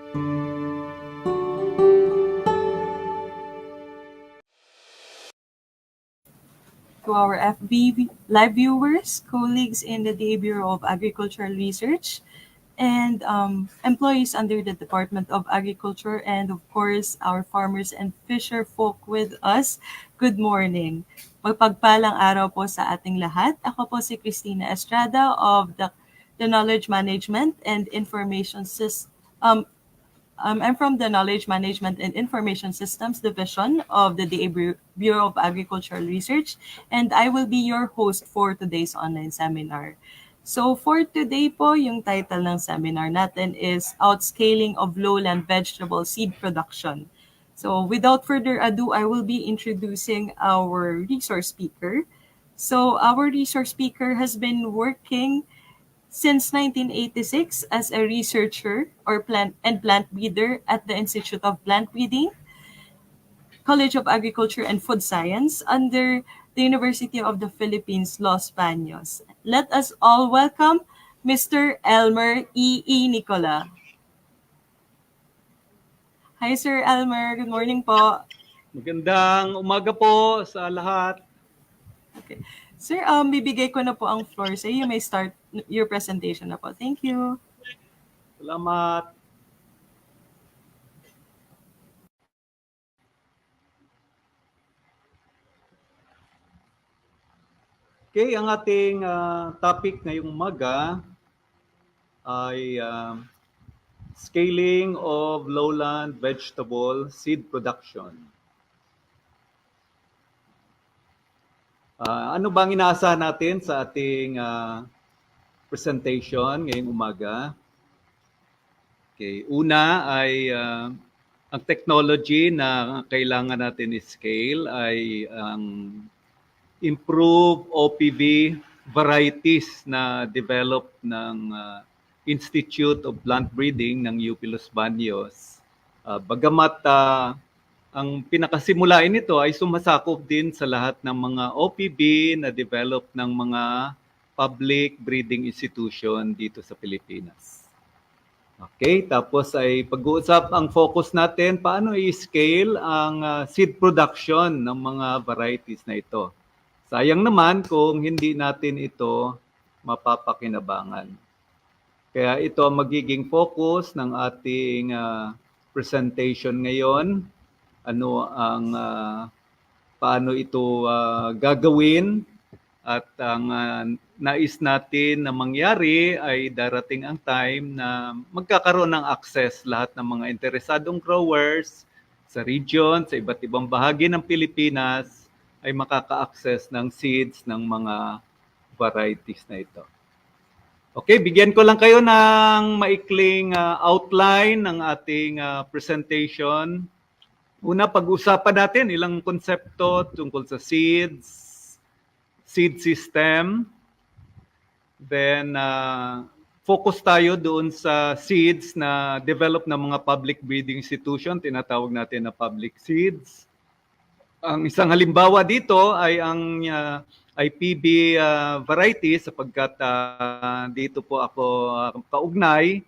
To our FB live viewers, colleagues in the DA Bureau of Agricultural Research, and employees under the Department of Agriculture, and of course, our farmers and fisher folk with us. Good morning. Magpagpalang araw po sa ating lahat. Ako po si Christina Estrada of the Knowledge Management and Information System. I'm from the Knowledge Management and Information Systems Division of the DA Bureau of Agricultural Research, and I will be your host for today's online seminar. So for today po, yung title ng seminar natin is Outscaling of Lowland Vegetable Seed Production. So without further ado, I will be introducing our resource speaker. So our resource speaker has been working since 1986 as a researcher or plant breeder at the Institute of Plant Breeding, College of Agriculture and Food Science under the University of the Philippines, Los Baños. Let us all welcome Mr. Elmer E. Nicola. Hi, Sir Elmer. Good morning po. Magandang umaga po sa lahat. Okay. Sir, bibigay ko na po ang floor sa iyo. You may start your presentation na po. Thank you. Salamat. Okay, ang ating topic ngayong umaga ay scaling of lowland vegetable seed production. Ano bang inaasahan natin sa ating presentation ngayong umaga? Okay, una ay ang technology na kailangan natin i-scale ay ang improved OPV varieties na develop ng Institute of Plant Breeding ng UP Los Baños. Bagamat ang pinakasimulain nito ay sumasakop din sa lahat ng mga OPB na develop ng mga public breeding institution dito sa Pilipinas. Okay, tapos ay pag-uusap ang focus natin paano i-scale ang seed production ng mga varieties na ito. Sayang naman kung hindi natin ito mapapakinabangan. Kaya ito ang magiging focus ng ating presentation ngayon. Ano ang paano ito gagawin at ang nais natin na mangyari ay darating ang time na magkakaroon ng access lahat ng mga interesadong growers sa region, sa iba't ibang bahagi ng Pilipinas ay makaka-access ng seeds ng mga varieties na ito. Okay, bigyan ko lang kayo ng maikling outline ng ating presentation. Una, pag-usapan natin ilang konsepto tungkol sa seeds, seed system. Then, focus tayo doon sa seeds na develop ng mga public breeding institution, tinatawag natin na public seeds. Ang isang halimbawa dito ay ang IPB variety sapagkat dito po ako kaugnay.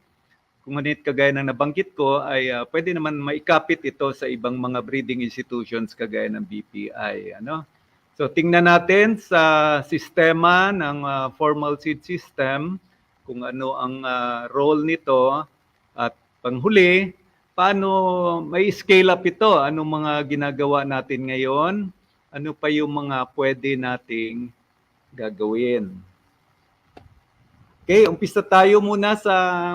Kung ngunit kagaya ng nabanggit ko ay pwede naman maikapit ito sa ibang mga breeding institutions kagaya ng BPI. Ano? So tingnan natin sa sistema ng formal seed system kung ano ang role nito at panghuli, paano may scale up ito, anong mga ginagawa natin ngayon, ano pa yung mga pwede nating gagawin. Okay, umpisa tayo muna sa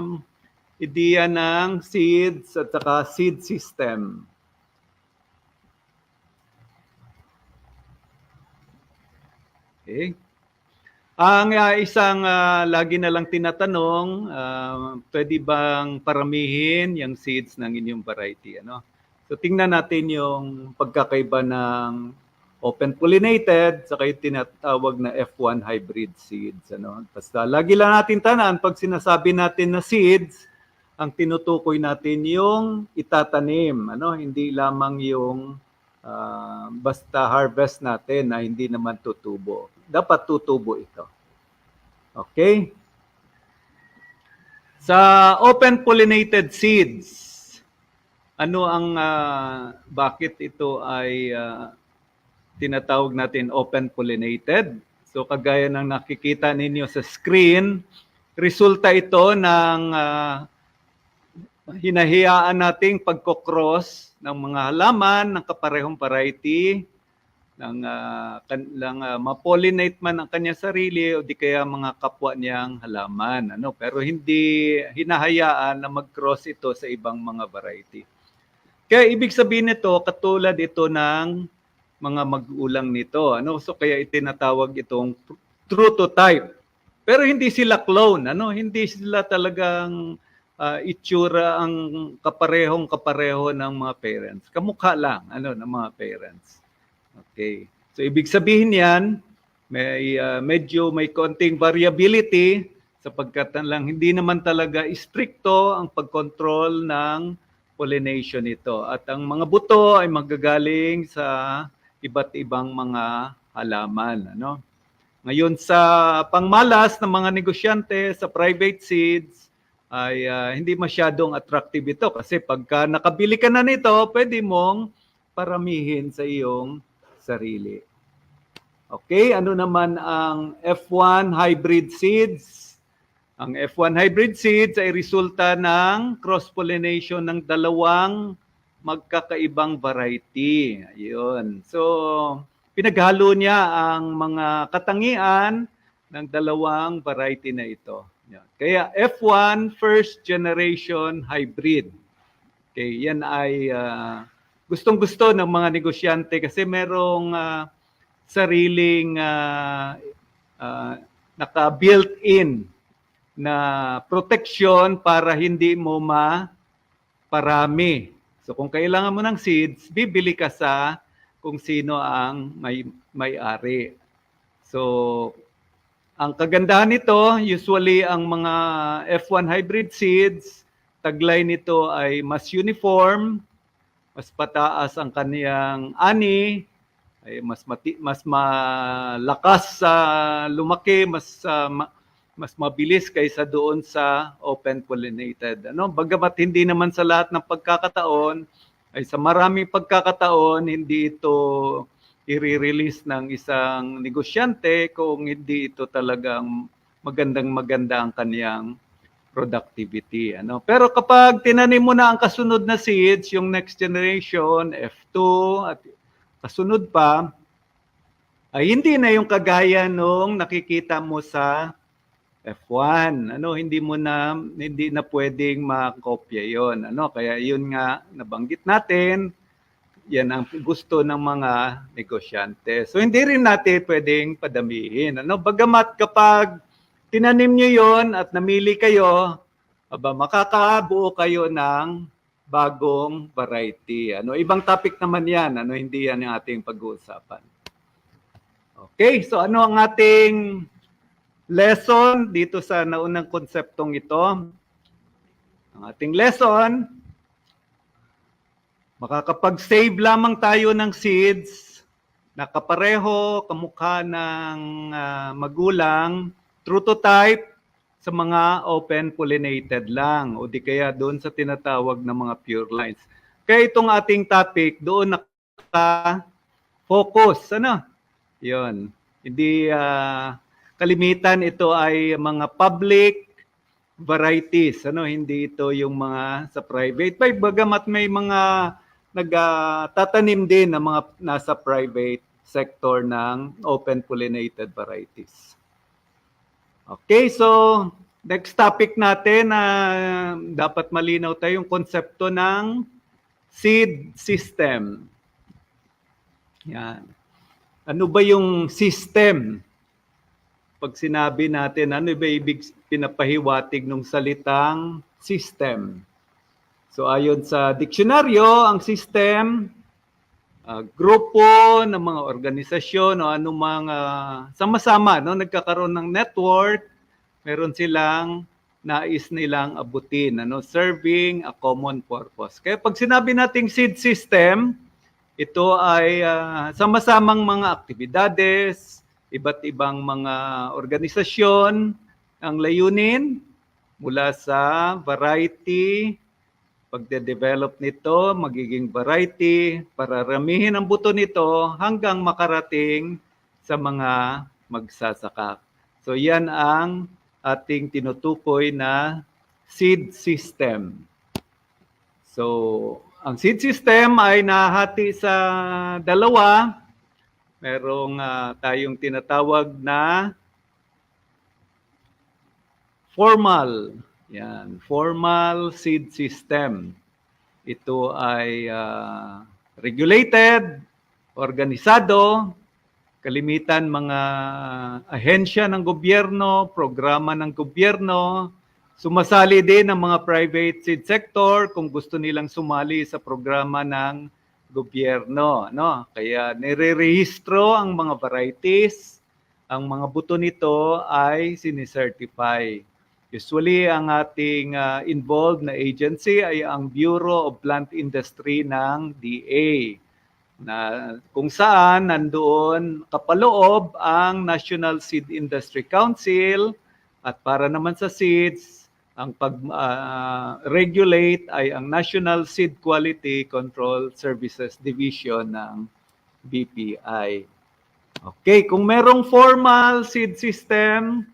ideya ng seeds at saka seed system. Okay. Ang isang lagi na lang tinatanong, pwede bang paramihin yung seeds ng inyong variety? Ano? So tingnan natin yung pagkakaiba ng open pollinated saka yung tinatawag na F1 hybrid seeds. Ano? Basta lagi lang natin tandaan pag sinasabi natin na seeds, ang tinutukoy natin yung itatanim, ano? Hindi lamang yung basta harvest natin na hindi naman tutubo. Dapat tutubo ito. Okay? Sa open pollinated seeds, ano ang bakit ito ay tinatawag natin open pollinated. So kagaya ng nakikita ninyo sa screen, resulta ito ng hinahayaan nating pagkocross ng mga halaman ng kaparehong variety ng ma-pollinate man ang kanya sarili o di kaya mga kapwa niyang halaman, ano, pero hindi hinahayaan na mag-cross ito sa ibang mga variety. Kaya ibig sabihin nito, katulad ito ng mga mag-ulang nito, ano, so kaya itinatawag itong true to type. Pero hindi sila clone, ano, hindi sila talagang itsura ang kapareho ng mga parents. Kamukha lang, ano, ng mga parents. Okay. So ibig sabihin yan, medyo may konting variability sapagkat lang hindi naman talaga stricto ang pagkontrol ng pollination nito. At ang mga buto ay magagaling sa iba't ibang mga halaman, ano? Ngayon sa pangmalas ng mga negosyante sa private seeds ay hindi masyadong attractive ito kasi pagka nakabili ka na nito, pwede mong paramihin sa iyong sarili. Okay, ano naman ang F1 hybrid seeds? Ang F1 hybrid seeds ay resulta ng cross-pollination ng dalawang magkakaibang variety. Ayun. So, pinaghalo niya ang mga katangian ng dalawang variety na ito. Yan. Kaya F1 first generation hybrid. Okay, yan ay gustong-gusto ng mga negosyante kasi merong sariling naka-built-in na protection para hindi mo maparami. So kung kailangan mo ng seeds, bibili ka sa kung sino ang may-ari. So ang kagandahan nito, usually ang mga F1 hybrid seeds, taglay nito ay mas uniform, mas pataas ang kaniyang ani, ay mas malakas sa lumaki, mas mabilis kaysa doon sa open pollinated. Ano, bagamat hindi naman sa lahat ng pagkakataon ay sa maraming pagkakataon hindi ito i-release ng isang negosyante kung hindi ito talagang maganda ang kaniyang productivity, ano. Pero kapag tinanim mo na ang kasunod na seeds, yung next generation, F2 at kasunod pa, ay hindi na yung kagaya nung nakikita mo sa F1. Ano, hindi na pwedeng makopya 'yon. Ano, kaya yun nga nabanggit natin, yan ang gusto ng mga negosyante. So hindi rin natin pwedeng padamihin. Ano, bagamat kapag tinanim nyo yon at namili kayo, makakabuo kayo ng bagong variety. Ano, ibang topic naman yan. Ano, hindi yan yung ating pag-uusapan. Okay, so ano ang ating lesson dito sa naunang konseptong ito? Ang ating lesson, makakapag-save lamang tayo ng seeds na kapareho, kamukha ng magulang, true to type, sa mga open pollinated lang o di kaya doon sa tinatawag na mga pure lines. Kaya itong ating topic doon naka-focus, ano? 'Yon. Hindi kalimitan ito ay mga public varieties, ano, hindi ito yung mga sa private. Bagamat may mga nagtatanim din ng mga nasa private sector ng open pollinated varieties. Okay, so next topic natin na dapat malinaw tayo yung konsepto ng seed system. Yan. Ano ba yung system? Pag sinabi natin, ano ba ibig pinapahiwatig ng salitang system? So ayon sa diksyonaryo, ang system, grupo ng mga organisasyon o anumang sama-sama, no, nagkakaroon ng network, meron silang nais nilang abutin, ano, serving a common purpose. Kaya pag sinabi nating seed system, ito ay sama-samang mga aktibidades, iba't ibang mga organisasyon, ang layunin mula sa variety, pagde-develop nito, magiging variety, pararamihin ang buto nito hanggang makarating sa mga magsasaka. So yan ang ating tinutukoy na seed system. So ang seed system ay nahati sa dalawa. Merong tayong tinatawag na formal. Yan, formal seed system. Ito ay regulated, organisado, kalimitan mga ahensya ng gobyerno, programa ng gobyerno, sumasali din ang mga private seed sector kung gusto nilang sumali sa programa ng gobyerno, no? Kaya nire-rehistro ang mga varieties, ang mga buto nito ay sinicertify. Usually, ang ating involved na agency ay ang Bureau of Plant Industry ng DA, na kung saan nandoon kapaloob ang National Seed Industry Council, at para naman sa seeds, ang pag-regulate ay ang National Seed Quality Control Services Division ng BPI. Okay, kung merong formal seed system,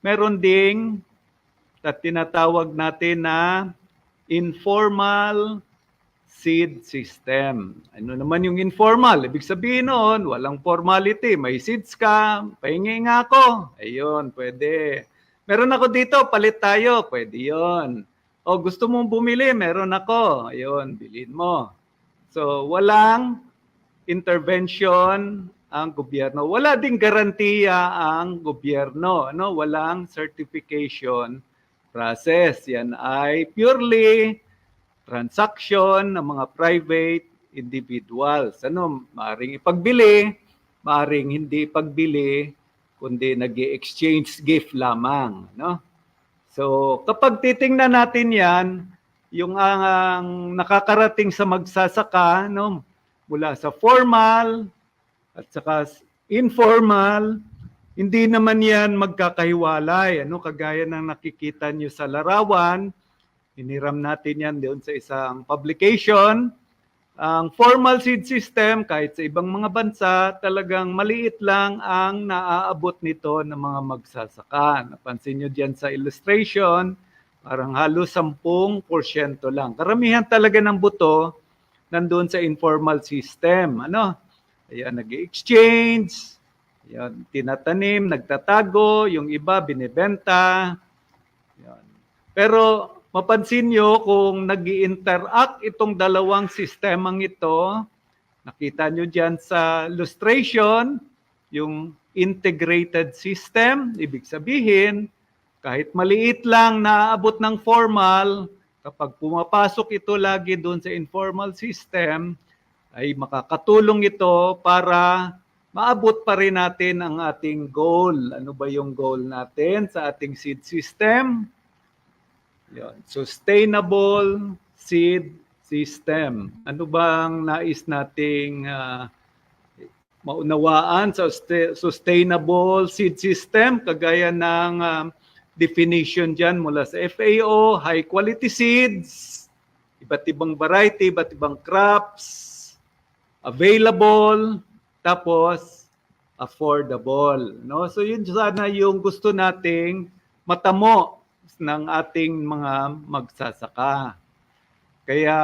meron ding tinatawag natin na informal seed system. Ano naman yung informal? Ibig sabihin noon, walang formality. May seeds ka, pahingi nga ako. Ayun, pwede. Meron ako dito, palit tayo. Pwede yon. O gusto mong bumili, meron ako. Ayun, bilhin mo. So, walang intervention ang gobyerno. Wala ding garantiya ang gobyerno. No? Walang certification process. Yan ay purely transaction ng mga private individuals. Ano, maaring ipagbili, maaring hindi pagbili, kundi nag-exchange gift lamang, no? So, kapag titingnan natin 'yan, yung ang nakakarating sa magsasaka, no, mula sa formal at saka informal, hindi naman 'yan magkakahiwalay, ano, kagaya ng nakikita nyo sa larawan. Hiniram natin yan doon sa isang publication. Ang formal seed system, kahit sa ibang mga bansa, talagang maliit lang ang naaabot nito ng mga magsasaka. Napansin nyo dyan sa illustration, parang halos 10% lang. Karamihan talaga ng buto nandoon sa informal system. Ano? Ayan, nag-exchange, ayan, tinatanim, nagtatago, yung iba binibenta. Ayan. Pero mapansin nyo kung nag-i-interact itong dalawang sistemang ito, nakita nyo dyan sa illustration, yung integrated system, ibig sabihin, kahit maliit lang naaabot ng formal, kapag pumapasok ito lagi doon sa informal system, ay makakatulong ito para maabot pa rin natin ang ating goal. Ano ba yung goal natin sa ating seed system? Yun. Sustainable seed system. Ano bang nais nating maunawaan sa sustainable seed system? Kagaya ng definition dyan mula sa FAO, high quality seeds, iba't ibang variety, iba't ibang crops, available, tapos affordable. No? So yun sana yung gusto nating matamo ng ating mga magsasaka. Kaya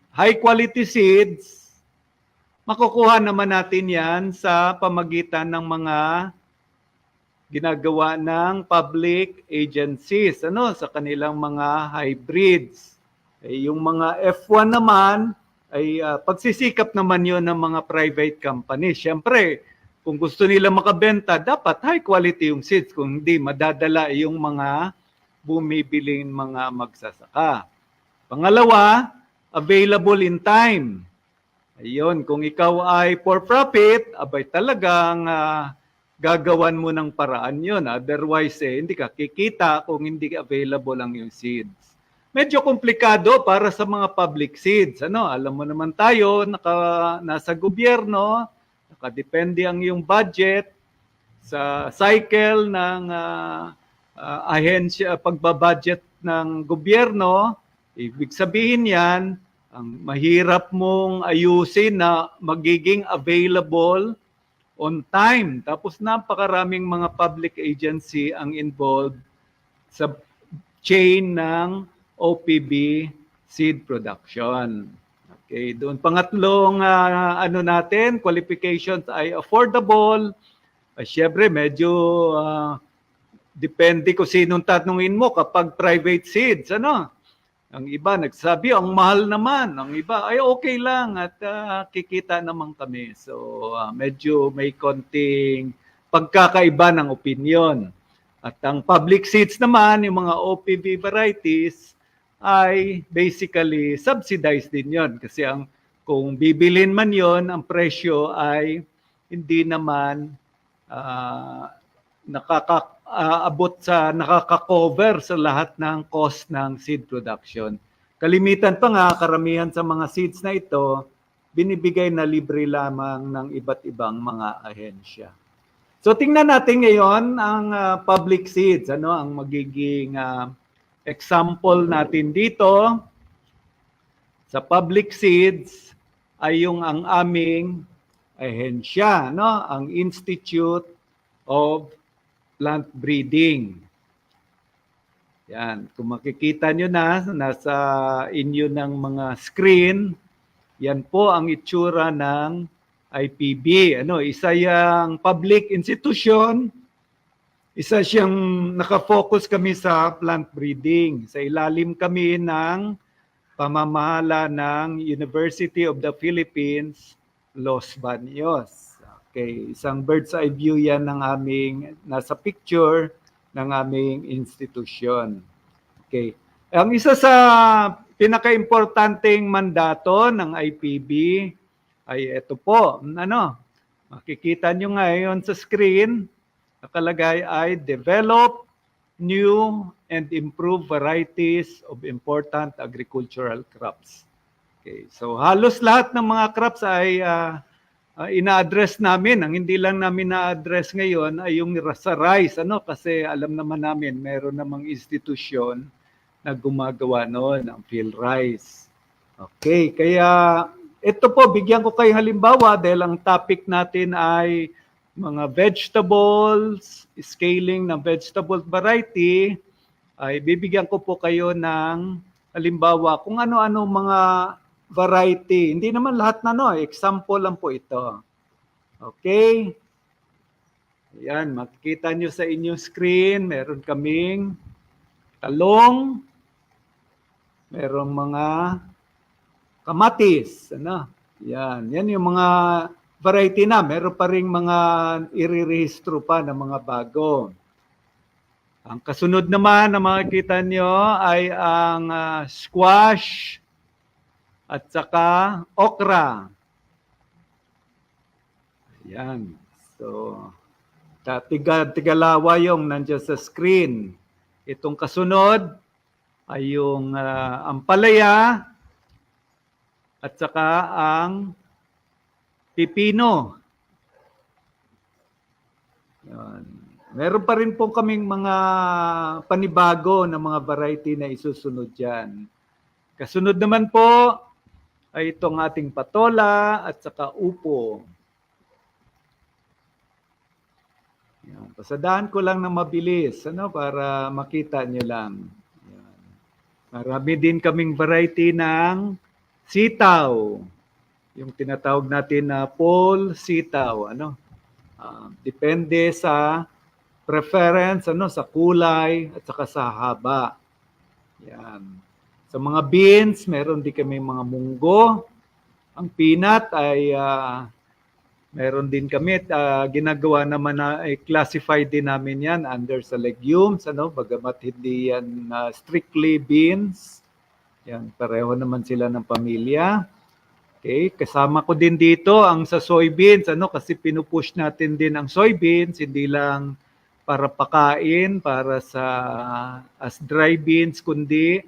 high quality seeds, makukuha naman natin yan sa pamagitan ng mga ginagawa ng public agencies, ano, sa kanilang mga hybrids. Yung mga F1 naman, ay pagsisikap naman yon ng mga private companies. Siyempre, kung gusto nila makabenta, dapat high quality yung seeds. Kung hindi, madadala yung mga bumibiling mga magsasaka. Pangalawa, available in time. Ayun, kung ikaw ay for profit, abay talagang gagawan mo ng paraan yun. Otherwise, hindi ka kikita kung hindi available ang yung seeds. Medyo komplikado para sa mga public seeds. Ano, alam mo naman tayo, nasa gobyerno, nakadepende ang yung budget sa cycle ng ahensya, pagbabudget ng gobyerno, Ibig sabihin yan, ang mahirap mong ayusin na magiging available on time. Tapos napakaraming mga public agency ang involved sa chain ng OPB seed production. Okay, doon pangatlong qualifications ay affordable. Syempre medyo depende kung sinong tatanungin mo kapag private seeds, ano? Ang iba nagsabi, ang mahal naman. Ang iba, ay okay lang at kikita naman kami. So, medyo may konting pagkakaiba ng opinion. At ang public seeds naman, yung mga OPV varieties, ay basically subsidized din yon. Kasi kung bibilin man yon, ang presyo ay hindi naman nakaka-cover sa lahat ng cost ng seed production. Kalimitan pa nga, karamihan sa mga seeds na ito, binibigay na libre lamang ng iba't ibang mga ahensya. So tingnan natin ngayon ang public seeds, ano ang magiging example natin dito. Sa public seeds ay yung ang aming ahensya, no? Ang Institute of Plant Breeding. Yan, kung makikita nyo na, nasa inyo ng mga screen, yan po ang itsura ng IPB. Isa yang public institution, isa siyang nakafocus kami sa plant breeding. Sa ilalim kami ng pamamahala ng University of the Philippines, Los Baños. Okay, isang bird's eye view yan ng aming, nasa picture ng aming institusyon. Okay. Ang isa sa pinaka-importanting mandato ng IPB ay ito po. Makikita nyo ngayon sa screen, nakalagay ay develop new and improve varieties of important agricultural crops. Okay, so halos lahat ng mga crops ay ina-address namin. Ang hindi lang namin na-address ngayon ay yung sa rice, kasi alam naman namin meron namang institusyon na gumagawa noon ng field rice. Okay, kaya ito po, bigyan ko kayo halimbawa dahil ang topic natin ay mga vegetables, scaling ng vegetable variety, ay bibigyan ko po kayo ng halimbawa kung ano-ano mga variety. Hindi naman lahat na example lang po ito. Okay? Ayan, makikita nyo sa inyong screen, meron kaming talong, merong mga kamatis, Yan yung mga variety na. Meron pa ring mga irirehistro pa ng mga bago. Ang kasunod naman na makikita nyo ay ang squash at saka okra. Yan. So, tigalawa yung nandiyan sa screen. Itong kasunod ay yung ampalaya at saka ang pipino. Yan. Meron pa rin po kaming mga panibago na mga variety na isusunod dyan. Kasunod naman po ay itong ating patola at saka upo. Yan. Pasadahan ko lang na mabilis para makita nyo lang. Yan. Marami din kaming variety ng sitaw. Yung tinatawag natin na pole sitaw. Depende sa preference, sa kulay at saka sa haba. Yan. Sa mga beans, meron din kami mga munggo. Ang peanut ay meron din kami. Ginagawa naman na classify din namin yan under sa legumes. Bagamat hindi yan strictly beans. Yan, pareho naman sila ng pamilya. Okay, kasama ko din dito ang sa soybeans, kasi pinupush natin din ang soybeans, hindi lang para pakain, para sa as dry beans, kundi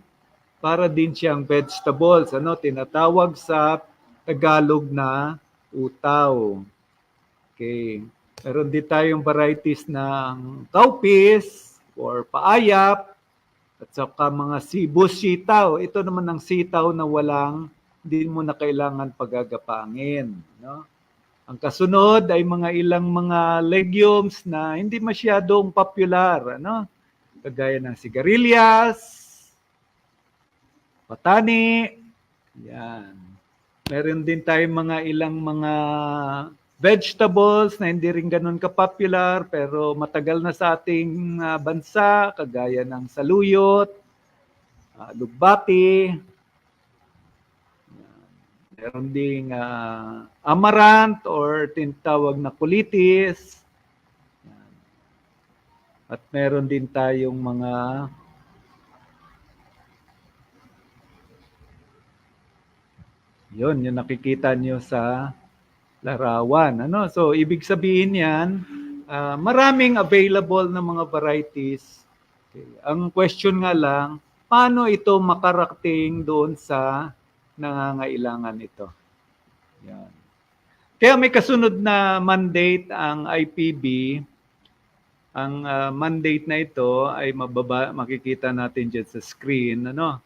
para din siyang vegetables, tinatawag sa Tagalog na utaw. Okay, meron din tayong varieties ng cowpeas or paayap, At saka mga sibus sitaw. Ito naman ang sitaw na hindi mo na kailangan paggagapangin. No? Ang kasunod ay ilang mga legumes na hindi masyadong popular. Ano? Kagaya ng sigarilyas, patani, yan. Meron din tayong ilang mga vegetables na hindi rin ganun ka-popular pero matagal na sa ating bansa, kagaya ng saluyot, lugbati, meron ding amaranth or tinatawag na kulitis, at meron din tayong mga yung nakikita nyo sa larawan. Ano? So, ibig sabihin yan, maraming available na mga varieties. Okay. Ang question nga lang, paano ito makarating doon sa nangangailangan ito? Yan. Kaya may kasunod na mandate ang IPB. Ang mandate na ito ay makikita natin dyan sa screen. Ano?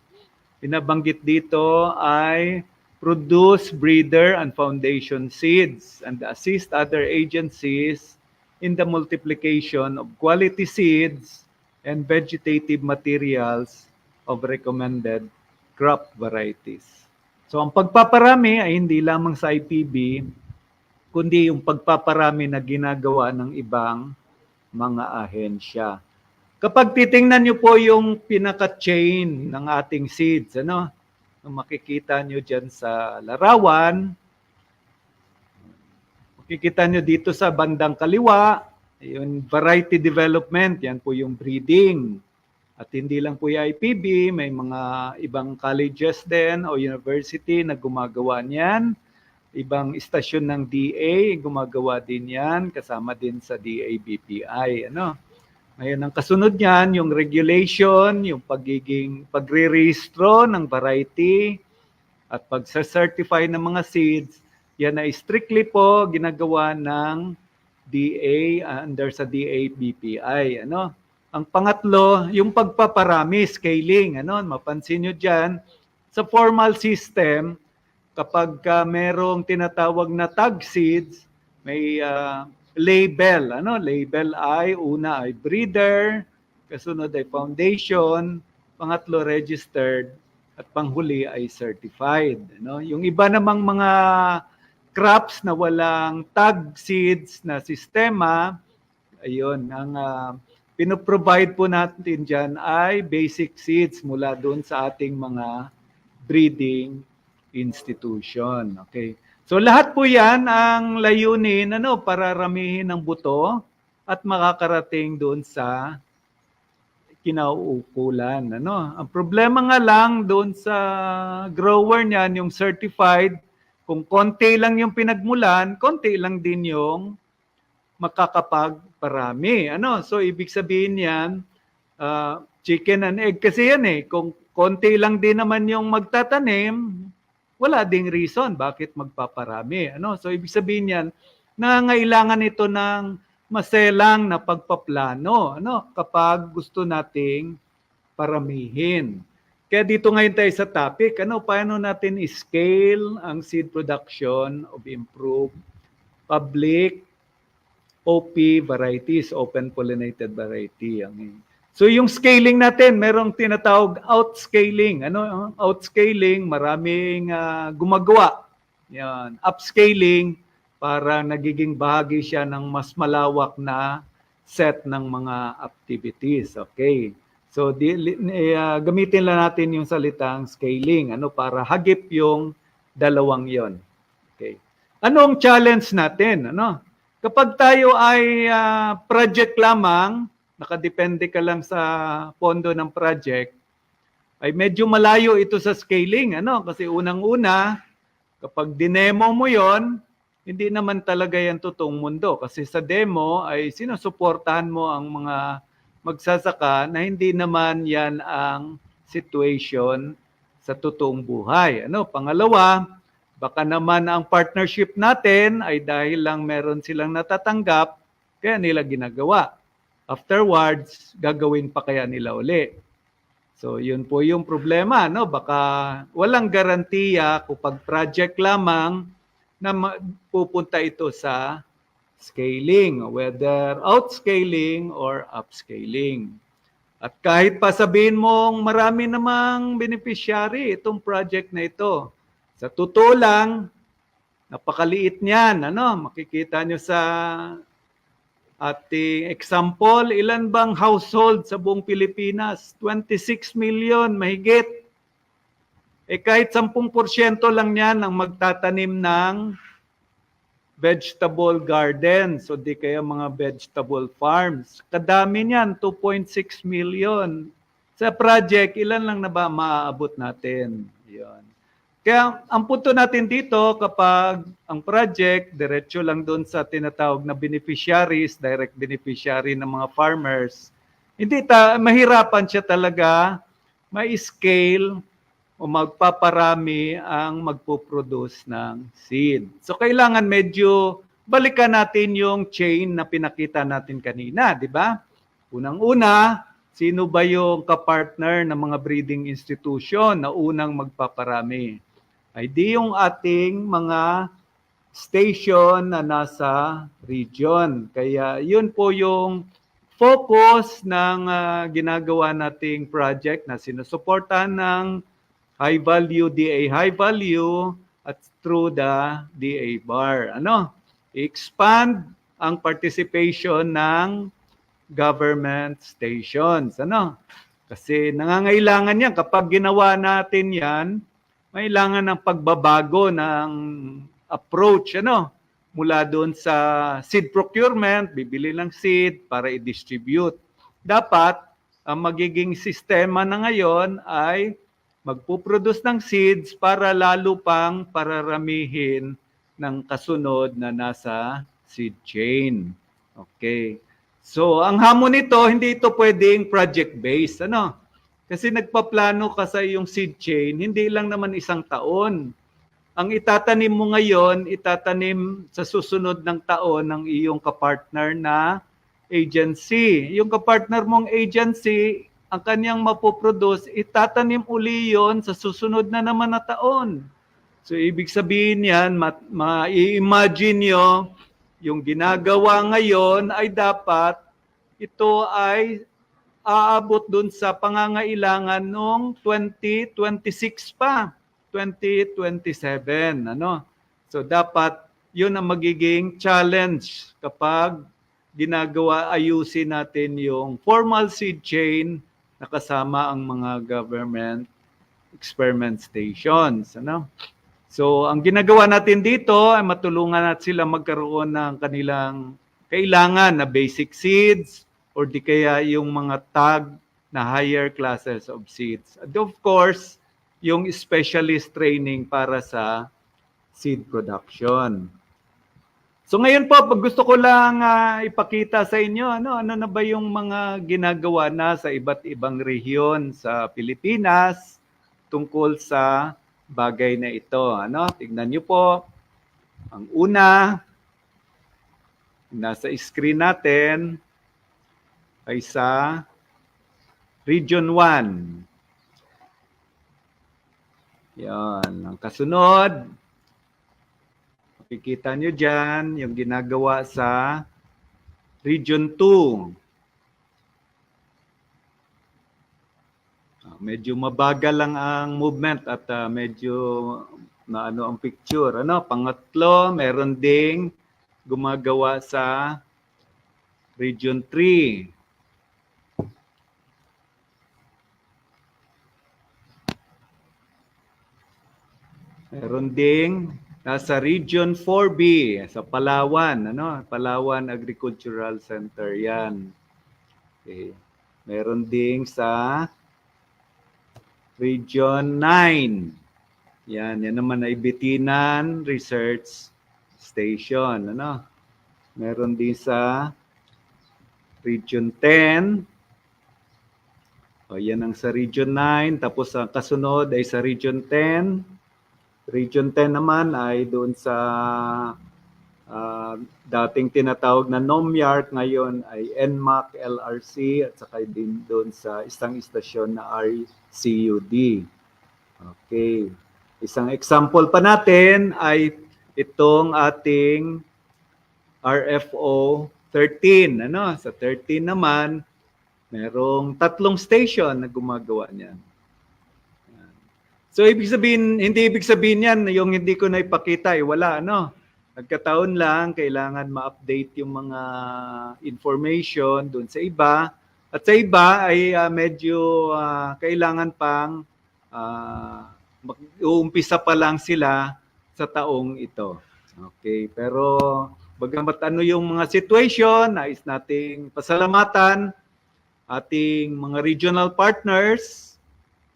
Pinabanggit dito ay produce breeder and foundation seeds and assist other agencies in the multiplication of quality seeds and vegetative materials of recommended crop varieties. So ang pagpaparami ay hindi lamang sa IPB, kundi yung pagpaparami na ginagawa ng ibang mga ahensya. Kapag titingnan nyo po yung pinaka-chain ng ating seeds, ano? Makikita nyo dyan sa larawan, makikita nyo dito sa bandang kaliwa, yung variety development, yan po yung breeding. At hindi lang po yung IPB, may mga ibang colleges din o university na gumagawa niyan. Ibang istasyon ng DA, gumagawa din yan, kasama din sa DA-BPI. Ano? Ngayon, ang kasunod niyan, yung regulation, yung pagre-rehistro ng variety at pagsa-certify ng mga seeds, yan ay strictly po ginagawa ng DA under sa DA-BPI. Ano? Ang pangatlo, yung pagpaparami, scaling. Ano? Mapansin nyo dyan, sa formal system, kapag merong tinatawag na tag seeds, may label. Ano? Label ay, una ay breeder, kasunod ay foundation, pangatlo registered, at panghuli ay certified. Ano? Yung iba namang mga crops na walang tag seeds na sistema, ayun, ang pinoprovide po natin dyan ay basic seeds mula doon sa ating mga breeding institution. Okay. So lahat po yan ang layunin, pararamihin ng buto at makakarating doon sa kinauukulan. Ang problema nga lang doon sa grower niyan, yung certified, kung konti lang yung pinagmulan, konti lang din yung makakapagparami. So ibig sabihin yan, chicken and egg kasi yan eh. Kung konti lang din naman yung magtatanim, wala ding reason bakit magpaparami. So ibig sabihin yan, nangangailangan ito ng maselang na pagpaplano kapag gusto nating paramihin. Kaya dito ngayon tayo sa topic, paano natin i-scale ang seed production of improved public OP varieties, open pollinated variety. So yung scaling natin, merong tinatawag outscaling. Outscaling, maraming gumagawa. Yan. Upscaling, para nagiging bahagi siya ng mas malawak na set ng mga activities. Okay. So gamitin lang natin yung salitang scaling, para hagip yung dalawang yon. Okay. Ano ang challenge natin? Kapag tayo ay project lamang, nakadepende ka lang sa pondo ng project, ay medyo malayo ito sa scaling. Kasi unang-una, kapag dinemo mo yon, hindi naman talaga yan totoong mundo. Kasi sa demo ay sinusuportahan mo ang mga magsasaka na hindi naman yan ang situation sa totoong buhay. Pangalawa, baka naman ang partnership natin ay dahil lang meron silang natatanggap, kaya nila ginagawa. Afterwards, gagawin pa kaya nila uli. So yun po yung problema, no? Baka walang garantiya kapag project lamang na pupunta ito sa scaling, whether outscaling or upscaling. At kahit pa sabihin mong marami namang beneficiary itong project na ito, sa totoo lang, napakaliit niyan. Ano? Makikita nyo sa ating example, ilan bang household sa buong Pilipinas? 26 million, mahigit. Kahit 10% lang yan ang magtatanim ng vegetable gardens o di kaya mga vegetable farms. Kadami niyan, 2.6 million. Sa project, ilan lang na ba maaabot natin? Yun. Kaya ang punto natin dito, kapag ang project, diretso lang doon sa tinatawag na beneficiaries, direct beneficiary ng mga farmers, hindi mahirapan siya talaga ma-scale o magpaparami ang magpo-produce ng seed. So kailangan medyo balikan natin yung chain na pinakita natin kanina, di ba? Unang-una, sino ba yung kapartner ng mga breeding institution na unang magpaparami? Ay di yung ating mga station na nasa region. Kaya yun po yung focus ng ginagawa nating project na sinusuportahan ng high value, DA high value at through the DA bar. Ano? I-expand ang participation ng government stations. Ano? Kasi nangangailangan yan. Kapag ginawa natin yan, kailangan ng pagbabago ng approach, ano? Mula doon sa seed procurement, bibili ng seed para i-distribute. Dapat, ang magiging sistema na ngayon ay magpuproduce ng seeds para lalo pang pararamihin ng kasunod na nasa seed chain. Okay. So, ang hamon nito, hindi ito pwedeng project-based, ano? Kasi nagpaplano ka sa iyong seed chain, hindi lang naman isang taon. Ang itatanim mo ngayon, itatanim sa susunod ng taon ng iyong kapartner na agency. Yung kapartner mong agency, ang kanyang mapoproduce, itatanim uli yon sa susunod na naman na taon. So, ibig sabihin yan, ma-imagine nyo, yung ginagawa ngayon ay dapat ito ay aabot dun sa pangangailangan noong 2026 pa, 2027. Ano? So dapat yun ang magiging challenge kapag ayusin natin yung formal seed chain na kasama ang mga government experiment stations. Ano? So ang ginagawa natin dito ay matulungan natin sila magkaroon ng kanilang kailangan na basic seeds, or di kaya yung mga tag na higher classes of seeds. And of course, yung specialist training para sa seed production. So ngayon po, pag gusto ko lang ipakita sa inyo, ano na ba yung mga ginagawa na sa iba't ibang rehiyon sa Pilipinas tungkol sa bagay na ito. Ano? Tignan nyo po. Ang una, nasa screen natin, ay sa Region 1. Yan. Ang kasunod, makikita nyo dyan, yung ginagawa sa Region 2. Medyo mabagal lang ang movement at medyo na ano ang picture. Ano? Pangatlo, meron ding gumagawa sa Region 3. Meron ding nasa Region 4B sa Palawan, ano? Palawan Agricultural Center 'yan. Okay. Meron ding sa Region 9. Yan naman ay Bitinan Research Station, ano? Meron din sa Region 10. O yan ang sa Region 9, tapos ang kasunod ay sa Region 10. Region 10 naman ay doon sa Dating tinatawag na NOMYARC, ngayon ay NMAC, LRC, at saka din doon sa isang istasyon na RCUD. Okay. Isang example pa natin ay itong ating RFO 13. Ano? Sa 13 naman, merong 3 station na gumagawa niyan. So, ibig sabihin, hindi ibig sabihin yan, yung hindi ko na ipakita, wala, ano? Nagkataon lang, kailangan ma-update yung mga information doon sa iba. At sa iba ay medyo kailangan pang mag-uumpisa pa lang sila sa taong ito. Okay, pero bagamat ano yung mga situation, nais nating pasalamatan ating mga regional partners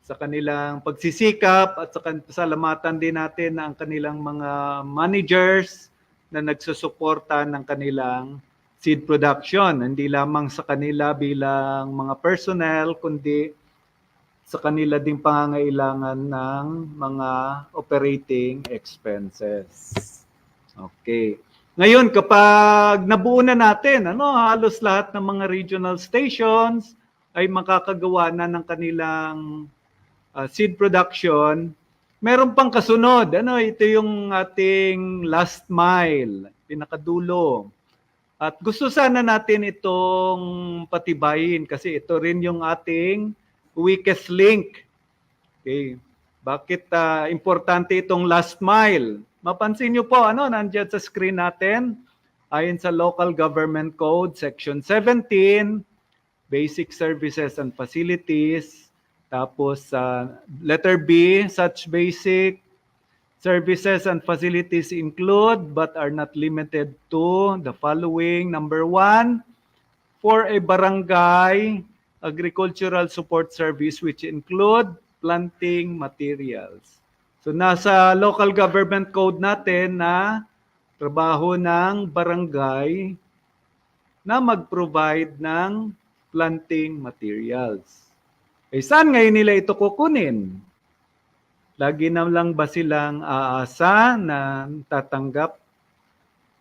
sa kanilang pagsisikap at sa pasalamatan din natin ang kanilang mga managers na nagsusuporta ng kanilang seed production. Hindi lamang sa kanila bilang mga personnel, kundi sa kanila ding pangangailangan ng mga operating expenses. Okay. Ngayon, kapag nabuo na natin, halos lahat ng mga regional stations ay makakagawa na ng kanilang seed production. Meron pang kasunod. Ito yung ating last mile, pinakadulo. At gusto sana natin itong patibayin kasi ito rin yung ating weakest link. Okay. Bakit importante itong last mile? Mapansin nyo po, nandiyan sa screen natin, ayon sa Local Government Code, Section 17, Basic Services and Facilities. Tapos letter B, such basic services and facilities include but are not limited to the following. Number 1, for a barangay agricultural support service which include planting materials. So nasa local government code natin na trabaho ng barangay na mag-provide ng planting materials. Saan ngayon nila ito kukunin? Lagi na lang ba silang aasa na tatanggap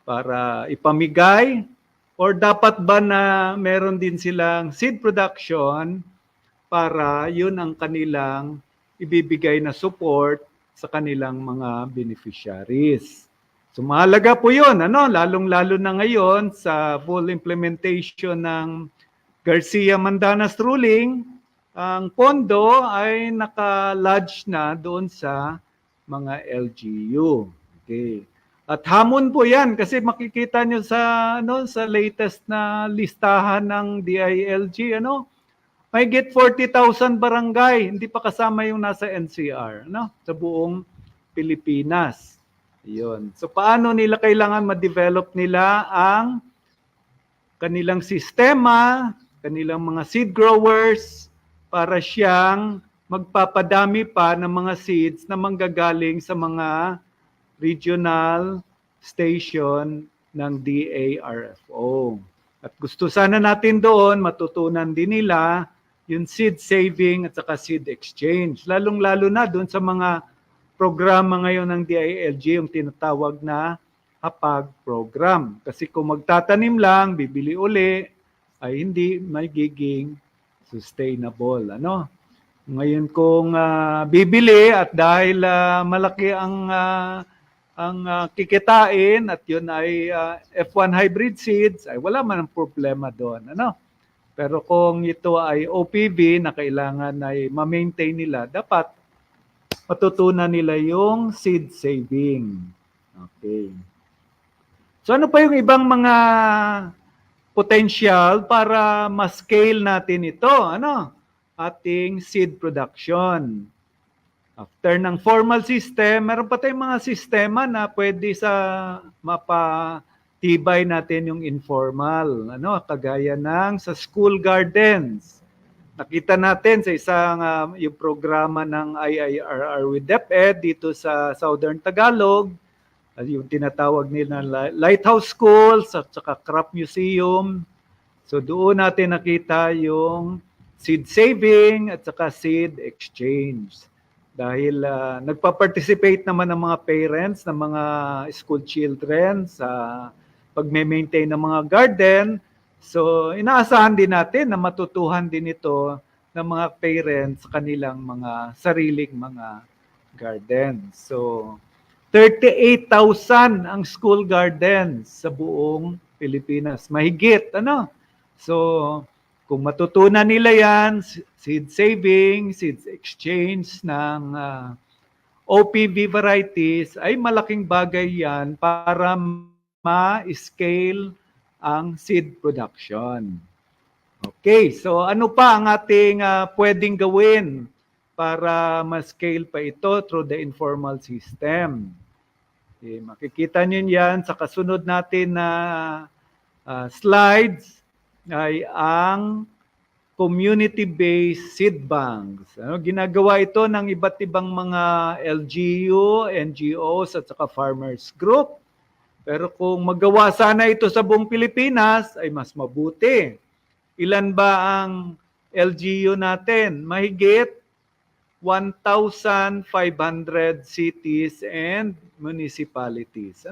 para ipamigay? Or dapat ba na meron din silang seed production para yun ang kanilang ibibigay na support sa kanilang mga beneficiaries? So mahalaga po yun, lalong-lalo na ngayon sa full implementation ng Garcia-Mandanas ruling. Ang pondo ay naka-lodge na doon sa mga LGU. Okay. At hamon po 'yan kasi makikita nyo sa sa latest na listahan ng DILG, may get 40,000 barangay, hindi pa kasama yung nasa NCR, sa buong Pilipinas. 'Yon. So paano nila kailangan ma-develop nila ang kanilang sistema, kanilang mga seed growers para siyang magpapadami pa ng mga seeds na manggagaling sa mga regional station ng DARFO. At gusto sana natin doon matutunan din nila yung seed saving at saka seed exchange. Lalong-lalo na doon sa mga programa ngayon ng DILG, yung tinatawag na HAPAG program. Kasi kung magtatanim lang, bibili uli, ay hindi magiging sustainable. Ngayon kung bibili at dahil malaki ang kikitain at yun ay F1 hybrid seeds, ay wala man ang problema doon. Pero kung ito ay OPV na kailangan ay ma-maintain nila, dapat matutunan nila yung seed saving. Okay. So ano pa yung ibang mga potential para ma-scale natin ito, ating seed production. After ng formal system, meron pa tayong mga sistema na pwede sa mapatibay natin yung informal, kagaya ng sa school gardens. Nakita natin sa isang yung programa ng IIRR with DepEd dito sa Southern Tagalog, yung tinatawag nila Lighthouse Schools at saka Craft Museum. So doon natin nakita yung seed saving at saka seed exchange. Dahil nagpa-participate naman ng mga parents ng mga school children sa pagme-maintain ng mga garden. So inaasahan din natin na matutuhan din ito ng mga parents sa kanilang mga sariling mga garden. So 38,000 ang school gardens sa buong Pilipinas. Mahigit, ano? So, kung matutunan nila yan, seed saving, seed exchange ng OPV varieties, ay malaking bagay yan para ma-scale ang seed production. Okay, so ano pa ang ating pwedeng gawin para ma-scale pa ito through the informal system? Okay, makikita nyo yan sa kasunod natin na slides ay ang community-based seed banks. Ginagawa ito ng iba't ibang mga LGU, NGOs at saka farmers group. Pero kung magawa sana ito sa buong Pilipinas ay mas mabuti. Ilan ba ang LGU natin? Mahigit 1,500 cities and municipalities.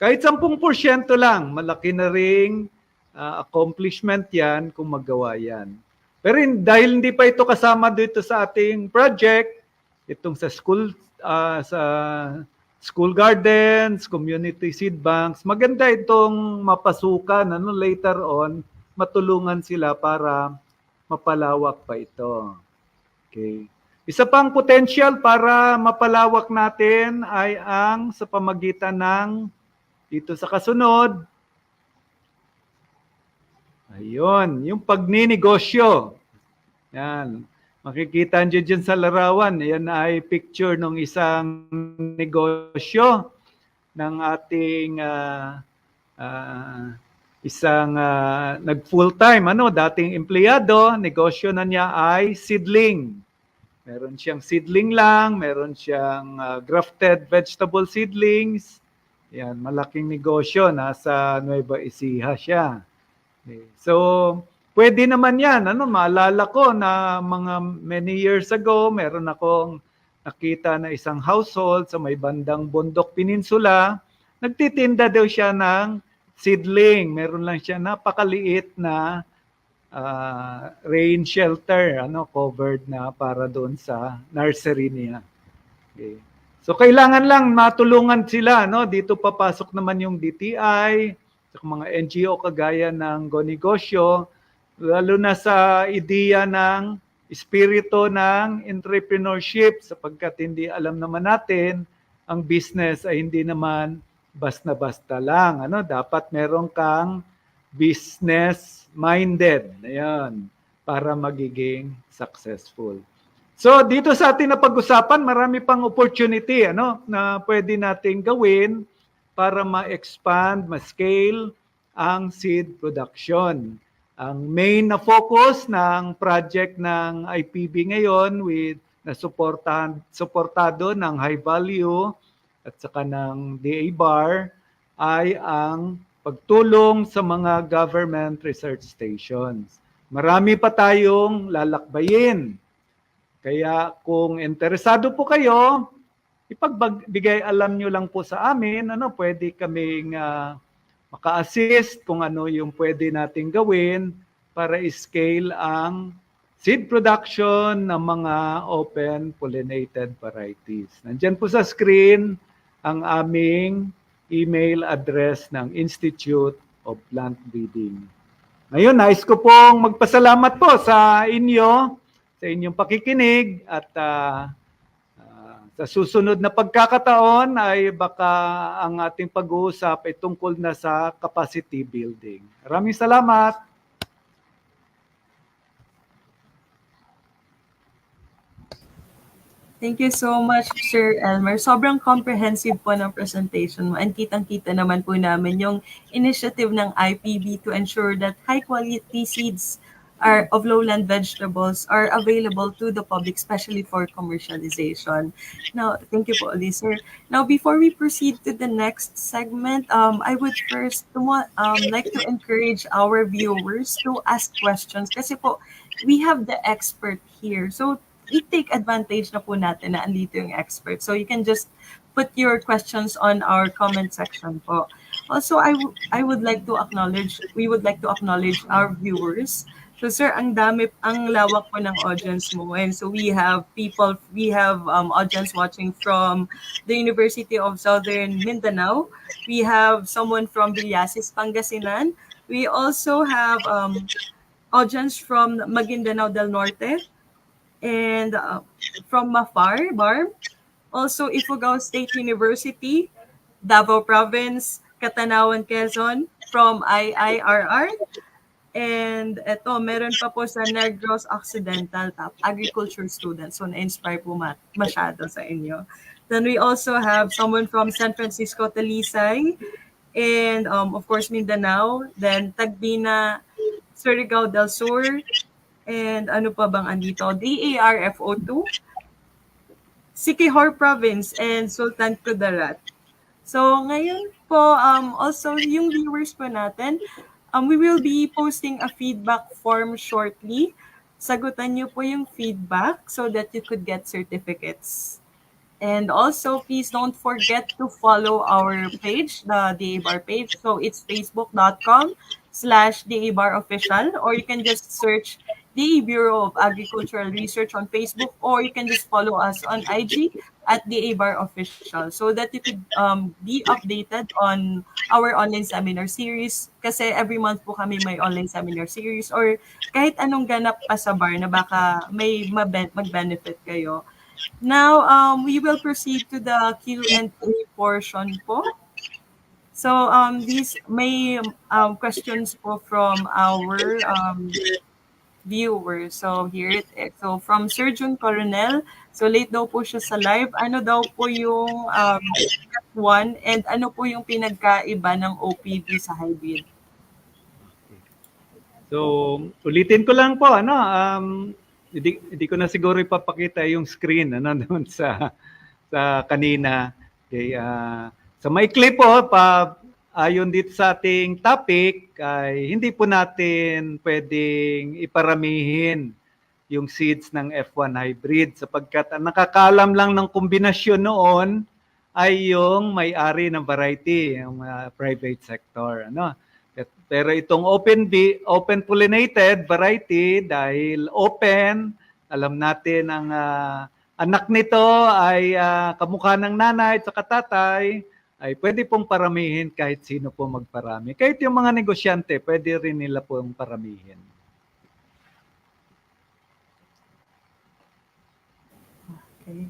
Kahit 10% lang, malaki na ring accomplishment yan kung magawa yan. Pero dahil hindi pa ito kasama dito sa ating project, itong sa school gardens, community seed banks, maganda itong mapasukan, later on, matulungan sila para mapalawak pa ito. Okay. Isa pang potential para mapalawak natin ay ang sa pamagitan ng dito sa kasunod. Ayun, yung pagninegosyo. Yan. Makikita nyo dyan sa larawan. Yan ay picture ng isang negosyo ng ating isang nag-full-time, dating empleyado, negosyo na niya ay seedling. Meron siyang seedling lang, meron siyang grafted vegetable seedlings. Yan, malaking negosyo, nasa Nueva Ecija siya. Okay. So, pwede naman yan. Maalala ko na mga many years ago, meron akong nakita na isang household sa may bandang Bundok Peninsula. Nagtitinda daw siya ng seedling. Meron lang siya napakaliit na rain shelter, covered na para doon sa nursery niya. Okay. So kailangan lang matulungan sila, Dito papasok naman yung DTI, mga NGO kagaya ng Gonegosyo, lalo na sa ideya ng espiritu ng entrepreneurship, sapagkat hindi alam naman natin ang business ay hindi naman basta-basta lang. Dapat meron kang business-minded. Ayan, para magiging successful. So, dito sa ating napag-usapan, marami pang opportunity na pwede nating gawin para ma-expand, ma-scale ang seed production. Ang main na focus ng project ng IPB ngayon na suportado ng high value at saka ng DA-BAR ay ang pagtulong sa mga government research stations. Marami pa tayong lalakbayin. Kaya kung interesado po kayo, ipagbigay alam nyo lang po sa amin, pwede kaming maka-assist kung ano yung pwede nating gawin para scale ang seed production ng mga open pollinated varieties. Nandyan po sa screen ang aming email address ng Institute of Plant Breeding. Ngayon, nais ko pong magpasalamat po sa inyong pakikinig at sa susunod na pagkakataon ay baka ang ating pag-uusap ay tungkol na sa capacity building. Maraming salamat. Thank you so much, Sir Elmer. Sobrang comprehensive po ng presentation mo and kitang-kita naman po namin yung initiative ng IPB to ensure that high-quality seeds of lowland vegetables are available to the public, especially for commercialization. Now, thank you po, sir. Now, before we proceed to the next segment, I would first like to encourage our viewers to ask questions kasi po, we have the expert here. So, i-take advantage na po natin na andito yung expert. So you can just put your questions on our comment section po. Also, I would like to acknowledge, we would like to acknowledge our viewers. So sir, ang lawak po ng audience mo. And so we have audience watching from the University of Southern Mindanao. We have someone from Villasis, Pangasinan. We also have audience from Maguindanao del Norte and from Mafar, Barm. Also, Ifugao State University, Davao Province, Catanawan, Quezon, from IIRR. And eto, meron pa po sa Negros Occidental, top agriculture students. So, na-inspire po masyado sa inyo. Then we also have someone from San Francisco, Talisay, and of course, Mindanao. Then Tagbina, Surigao del Sur, and ano pa bang andito? DARFO2, Siquijor Province, and Sultan Kudarat. So, ngayon po, also, yung viewers po natin, we will be posting a feedback form shortly. Sagutan niyo po yung feedback so that you could get certificates. And also, please don't forget to follow our page, the DABAR page. So, it's facebook.com/DABAR official, or you can just search the Bureau of Agricultural Research on Facebook, or you can just follow us on IG at DABAR official so that you could be updated on our online seminar series. Kasi every month po kami may online seminar series or kahit anong ganap pa sa bar na baka may mag-benefit kayo. Now, we will proceed to the Q&A portion po. So, these may questions po from our viewers. So, here it is. So, from Surgeon Coronel. So, late daw po siya sa live. Ano daw po yung F1 and ano po yung pinagkaiba ng OPV sa hybrid? So, ulitin ko lang po, hindi ko na siguro ipapakita yung screen doon sa kanina. Okay, sa maikli po, ayon dito sa ating topic, ay hindi po natin pwedeng iparamihin yung seeds ng F1 hybrid sapagkat ang nakakaalam lang ng kombinasyon noon ay yung may-ari ng variety, yung private sector. Pero itong open pollinated variety, dahil open, alam natin ang anak nito ay kamukha ng nanay at tatay, ay pwede pong paramihin kahit sino po magparami. Kahit yung mga negosyante, pwede rin nila pong paramihin. Okay.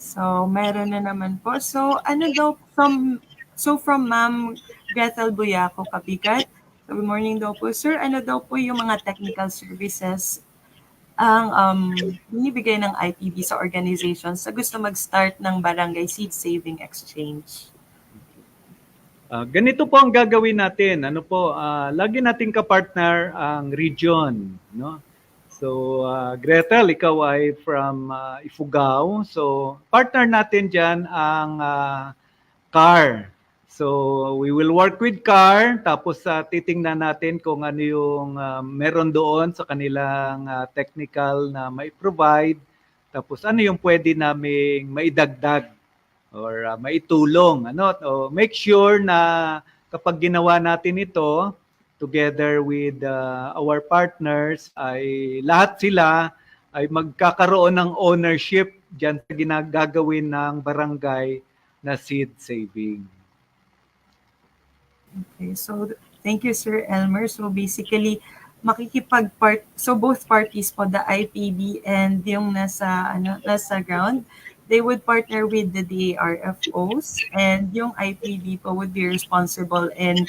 So, meron na naman po. So, ano daw from Ma'am Gretel Buyaco Kapigat. So, good morning daw po, sir. Ano daw po yung mga technical services ang binibigay ng IPB sa organization sa gusto mag-start ng Barangay Seed Saving Exchange? Ganito po ang gagawin natin. Lagi nating kapartner ang region, no? So, Gretel, ikaw ay from Ifugao. So, partner natin dyan ang CAR. So, we will work with CAR. Tapos, titingnan natin kung ano yung meron doon sa kanilang technical na mai-provide. Tapos, ano yung pwede naming maidagdag or maitulong. Make sure na kapag ginawa natin ito, together with our partners, ay lahat sila ay magkakaroon ng ownership dyan sa ginagagawin ng barangay na seed saving. Okay, so thank you, Sir Elmer. So basically, so both parties po, the IPB and yung nasa ground, they would partner with the DARFOs, and yung IPB po would be responsible in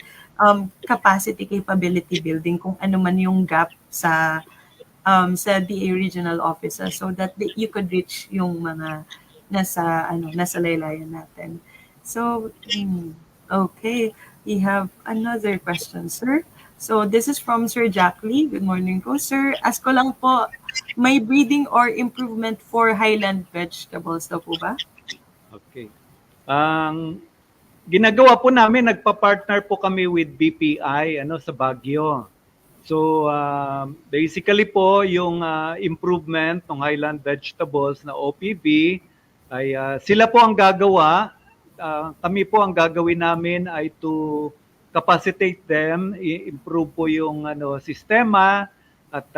capacity capability building kung ano man yung gap sa DA regional offices so that you could reach yung mga nasa laylayan natin. So, okay, we have another question, sir. So, this is from Sir Jack Lee. Good morning po, sir. Ask ko lang po, may breeding or improvement for highland vegetables daw po ba? Okay. Ginagawa po namin, nagpa-partner po kami with BPI sa Baguio. So basically po yung improvement ng highland vegetables na OPV ay sila po ang gagawa. Kami po ang gagawin namin ay to capacitate them, improve po yung sistema at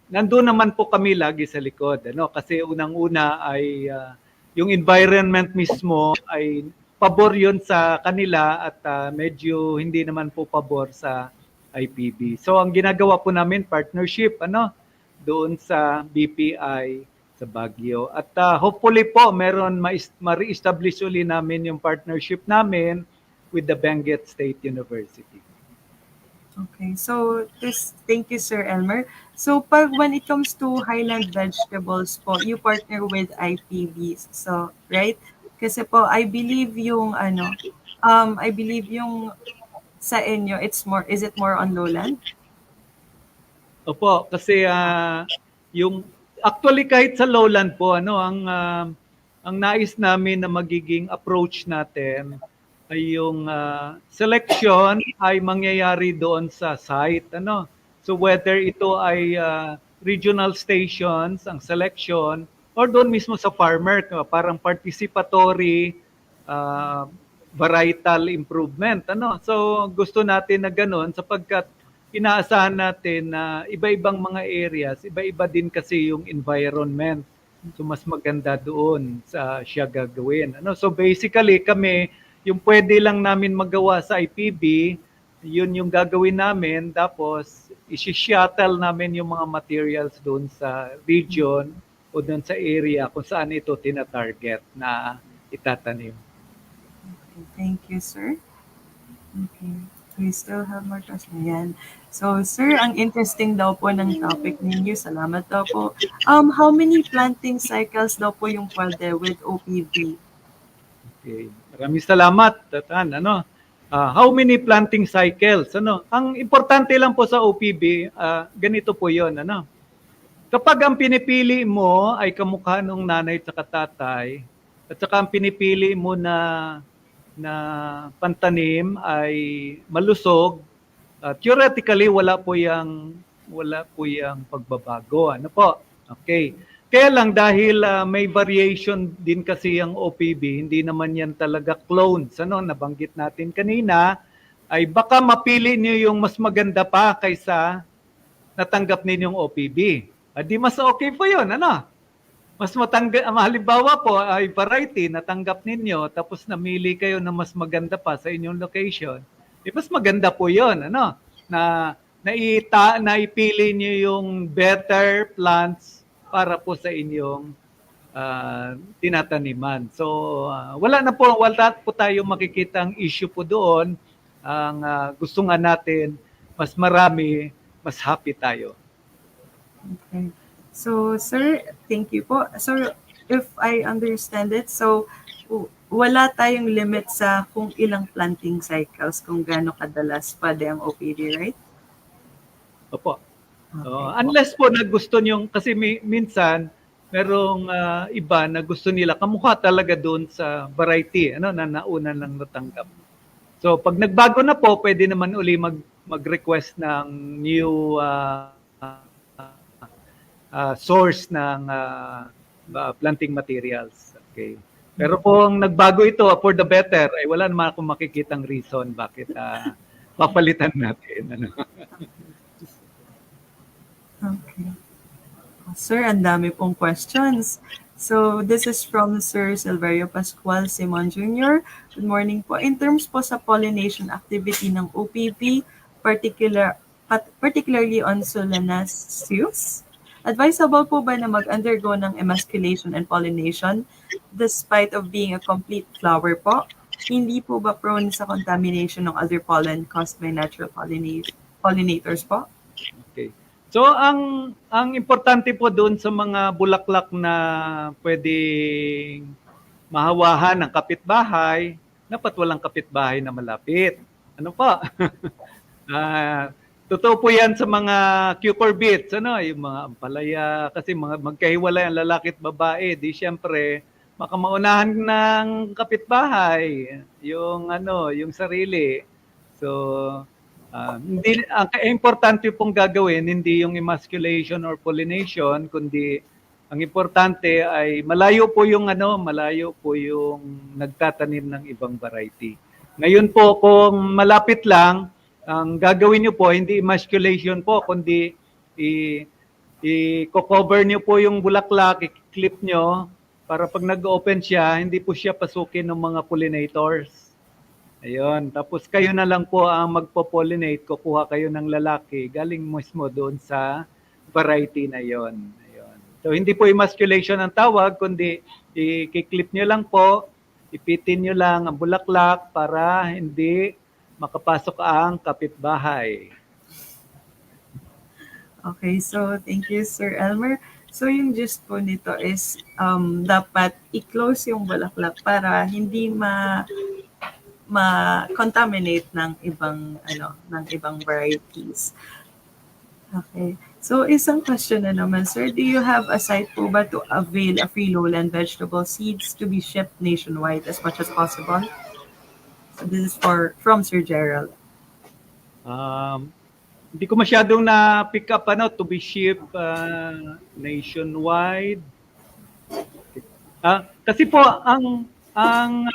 nandun naman po kami lagi sa likod, kasi unang-una ay yung environment mismo ay pabor yun sa kanila at medyo hindi naman po pabor sa IPB. So ang ginagawa po namin partnership doon sa BPI sa Baguio. At hopefully po meron ma-re-establish uli namin yung partnership namin with the Benguet State University. Okay, so thank you, Sir Elmer. So when it comes to highland vegetables po, you partner with IPB. So, right? Kasi po, I believe yung sa inyo, is it more on lowland? Opo, kasi yung actually kahit sa lowland po ang nais namin na magiging approach natin ay yung selection ay mangyayari doon sa site, So whether ito ay regional stations ang selection or doon mismo sa farmer, parang participatory varietal improvement, So gusto natin na ganoon sapagkat inaasahan natin na iba-ibang mga areas, iba-iba din kasi yung environment. So mas maganda doon sa siya gagawin. So basically kami, yung pwede lang namin magawa sa IPB, yun yung gagawin namin. Tapos isi-shuttle namin yung mga materials doon sa region o doon sa area kung saan ito tina-target na itatanim. Okay, thank you, sir. Okay. We still have more questions. Yan. So, sir, ang interesting daw po ng topic ninyo. Salamat daw po. How many planting cycles daw po yung pwede with OPV? Okay. Maraming salamat, Tatan. How many planting cycles? Ang importante lang po sa OPV, ganito po 'yon, Kapag ang pinipili mo ay kamukha ng nanay at tatay, at saka ang pinipili mo na pantanim ay malusog, theoretically wala po yang pagbabago, Okay. Kaya lang dahil may variation din kasi ang OPV, hindi naman yan talaga clones, nabanggit natin kanina, ay baka mapili niyo yung mas maganda pa kaysa natanggap ninyong OPV. Di mas okay po yun, Mas halimbawa po ay variety natanggap ninyo, tapos namili kayo na mas maganda pa sa inyong location. Mas maganda po yun, na ipili niyo yung better plants para po sa inyong tinataniman. So wala po tayo makikitang issue po doon. Ang gusto nga natin, mas marami, mas happy tayo. Okay. So, sir, thank you po. So, if I understand it, so wala tayong limit sa kung ilang planting cycles, kung gaano kadalas pwede ang OPV, right? Opo. Unless po na gusto nyo, kasi minsan, merong iba na gusto nila, kamukha talaga doon sa variety, na nauna lang natanggap. So, pag nagbago na po, pwede naman uli mag-request ng new source ng planting materials. Okay. Pero kung nagbago ito for the better, ay wala naman akong makikitang reason bakit papalitan natin. Okay. Sir, ang dami pong questions. So, this is from Sir Silverio Pascual Simon Jr. Good morning po. In terms po sa pollination activity ng OPV, particularly on Solanaceus, advisable po ba na mag-undergo ng emasculation and pollination despite of being a complete flower po? Hindi po ba prone sa contamination ng other pollen caused by natural pollinators po? Okay. So ang importante po doon sa mga bulaklak na pwedeng mahawahan ng kapitbahay, dapat walang kapitbahay na malapit. Ano po? Totoo po yan sa mga cucurbits, yung mga ampalaya, kasi magkahiwalay ang lalaki at babae, di syempre, makamaunahan ng kapitbahay, yung sarili. So, Hindi, ang importante pong gagawin, hindi yung emasculation or pollination, kundi ang importante ay malayo po yung nagtatanim ng ibang variety. Ngayon po, kung malapit lang, ang gagawin nyo po, hindi emasculation po, kundi i-cover nyo po yung bulaklak, i-clip nyo, para pag nag-open siya, hindi po siya pasukin ng mga pollinators. Ayun, tapos kayo na lang po ang magpo-pollinate, kukuha kayo ng lalaki, galing mismo doon sa variety na yon. Ayun. So hindi po emasculation ang tawag, kundi i-clip nyo lang po, ipitin nyo lang ang bulaklak para hindi makapasok ang kapitbahay. Okay, so thank you, Sir Elmer. So yung gist po nito is dapat i-close yung bulaklak para hindi ma-contaminate ng ibang varieties. Okay. So isang question na naman, sir, do you have a site po ba to avail a free lowland vegetable seeds to be shipped nationwide as much as possible? So this is from Sir Gerald. Hindi ko masyadong na-pick up to be shipped nationwide. Kasi po ang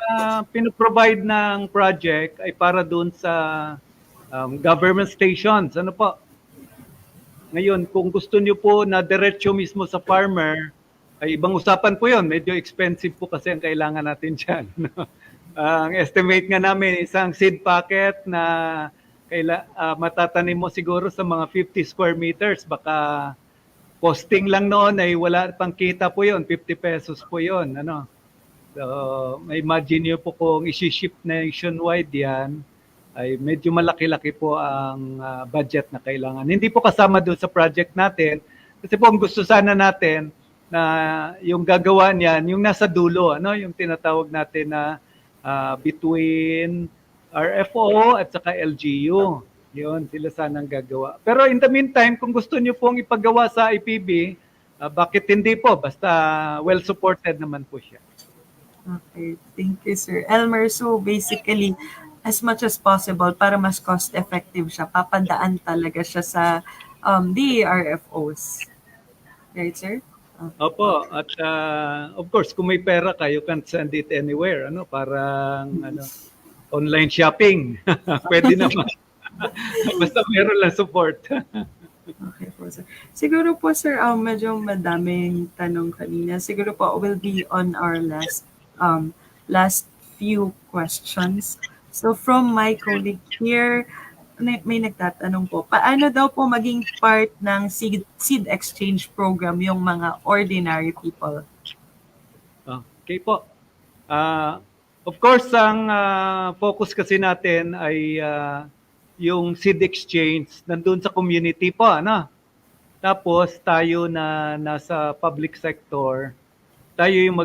pinoprovide ng project ay para doon sa government stations. Ano po? Ngayon, kung gusto niyo po na diretso mismo sa farmer, ay ibang usapan po yon. Medyo expensive po kasi ang kailangan natin dyan. Ang estimate nga namin, isang seed packet na matatanim mo siguro sa mga 50 square meters. Baka costing lang noon ay wala pang kita po yon, 50 pesos po yon. So, imagine niyo po kung isi-ship nationwide yan, ay medyo malaki-laki po ang budget na kailangan. Hindi po kasama doon sa project natin. Kasi po ang gusto sana natin na yung gagawa niyan, yung nasa dulo, yung tinatawag natin na between RFO at saka LGU. Yun, sila sanang gagawa. Pero in the meantime, kung gusto niyo pong ipagawa sa IPB, bakit hindi po? Basta well-supported naman po siya. Okay, thank you, Sir Elmer. So basically, as much as possible, para mas cost-effective siya, papadaan talaga siya sa DARFOs. Right, sir? Okay. Opo, at of course, kung may pera ka, you can send it anywhere. Parang online shopping. Pwede naman. Basta meron lang support. Okay po, sir. Siguro po, sir, medyo madaming tanong kanina. Siguro po will be on our last few questions. So from my colleague here, may nagtatanong po, paano daw po maging part ng seed exchange program yung mga ordinary people? Okay po. Of course, ang focus kasi natin ay yung seed exchange nandun sa community po. Tapos tayo na nasa public sector, tayo yung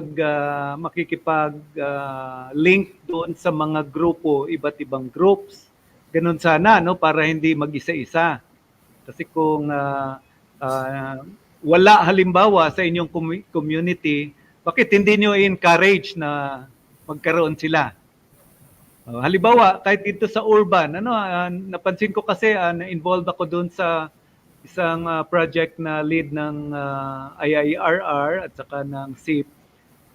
makikipag-link doon sa mga grupo, iba't ibang groups. Ganun sana, para hindi mag-isa-isa. Kasi kung wala halimbawa sa inyong community, bakit hindi nyo encourage na magkaroon sila? Halimbawa, kahit dito sa urban, napansin ko kasi na-involved ako doon sa isang project na lead ng IIRR at saka ng SIP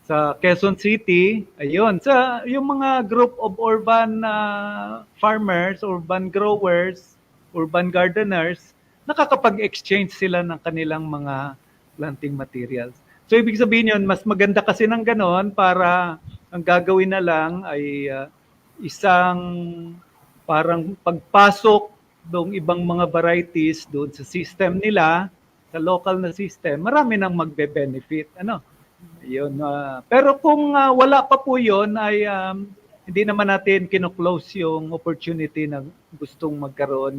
sa Quezon City. Ayun, sa yung mga group of urban farmers, urban growers, urban gardeners, nakakapag-exchange sila ng kanilang mga planting materials. So ibig sabihin yun, mas maganda kasi ng ganon para ang gagawin na lang ay isang parang pagpasok ng ibang mga varieties doon sa system nila, sa local na system, marami nang magbe-benefit. Yun, pero kung wala pa po yun, ay hindi naman natin kino-close yung opportunity na gustong magkaroon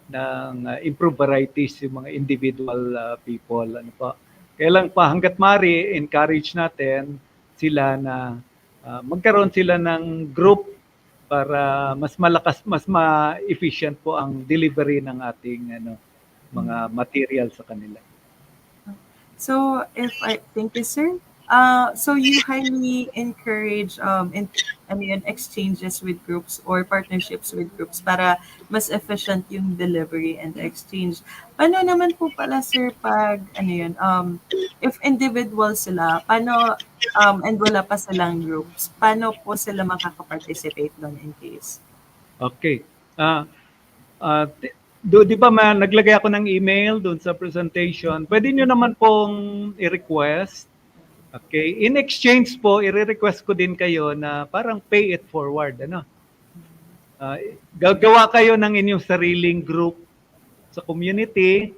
ng improved varieties yung mga individual people. Kaya lang pa hanggat mari, encourage natin sila na magkaroon sila ng group para mas malakas, mas ma-efficient po ang delivery ng ating mga material sa kanila. So, thank you, sir. So you highly encourage ano yun, exchanges with groups or partnerships with groups para mas efficient yung delivery and exchange. Paano naman po pala sir pag ano yun, if individual sila, paano and wala pa silang groups, paano po sila makaka-participate doon in case? Okay. Ah, di ba naglagay ako ng email doon sa presentation? Pwede nyo naman pong i-request. Okay. In exchange po, i-request ko din kayo na parang pay it forward. Ano? Ah, gagawa kayo ng inyong sariling group sa community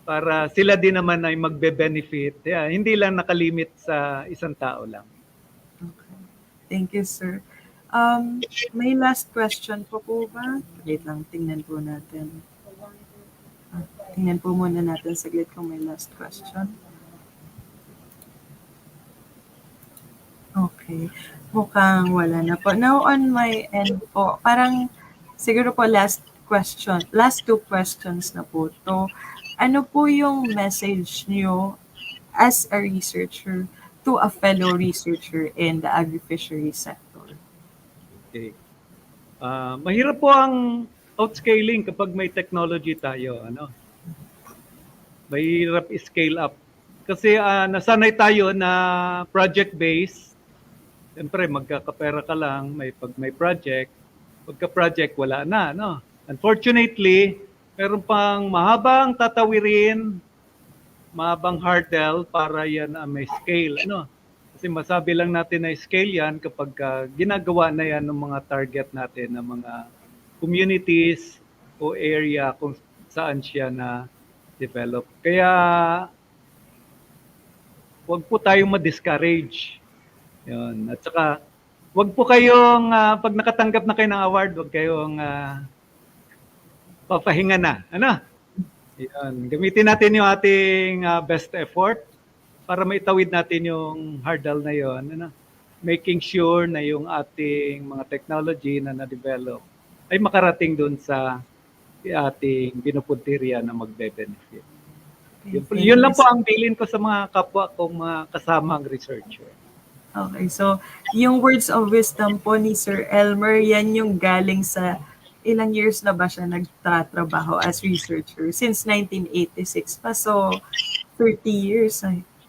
para sila din naman ay magbe-benefit. Yeah, hindi lang nakalimit sa isang tao lang. Okay. Thank you, sir. May last question po ba? Wait lang, tingnan po natin. Tingnan po muna natin saglit kung may last question. Okay. Mukhang wala na po. Now, on my end po, parang siguro po last question, last two questions na po to. Ano po yung message niyo as a researcher to a fellow researcher in the agri-fishery sector? Okay. Mahirap po ang outscaling kapag may technology tayo. Ano? Mahirap scale up. Kasi nasanay tayo na project-based. Siyempre, magkakapera ka lang, pag may project, pagka-project, wala na. No? Unfortunately, meron pang mahabang tatawirin, mahabang hurdle para yan may scale. Ano? Kasi masabi lang natin na scale yan kapag ginagawa na yan ng mga target natin, ng mga communities o area kung saan siya na develop. Kaya, huwag po tayong ma-discourage. Yun. At saka, wag po kayong, pag nakatanggap na kayo ng award, wag kayong papahinga na. Ano? Yun. Gamitin natin yung ating best effort para maitawid natin yung hurdle na yun. Ano? Making sure na yung ating mga technology na na-develop ay makarating dun sa ating pinupuntirya na magbe-benefit. Yun lang po ang bilin ko sa mga kapwa kong mga kasamang researcher. Okay, so yung words of wisdom po ni Sir Elmer, yan yung galing sa ilang years na ba siya nagtatrabaho as researcher? Since 1986 pa, so 30 years,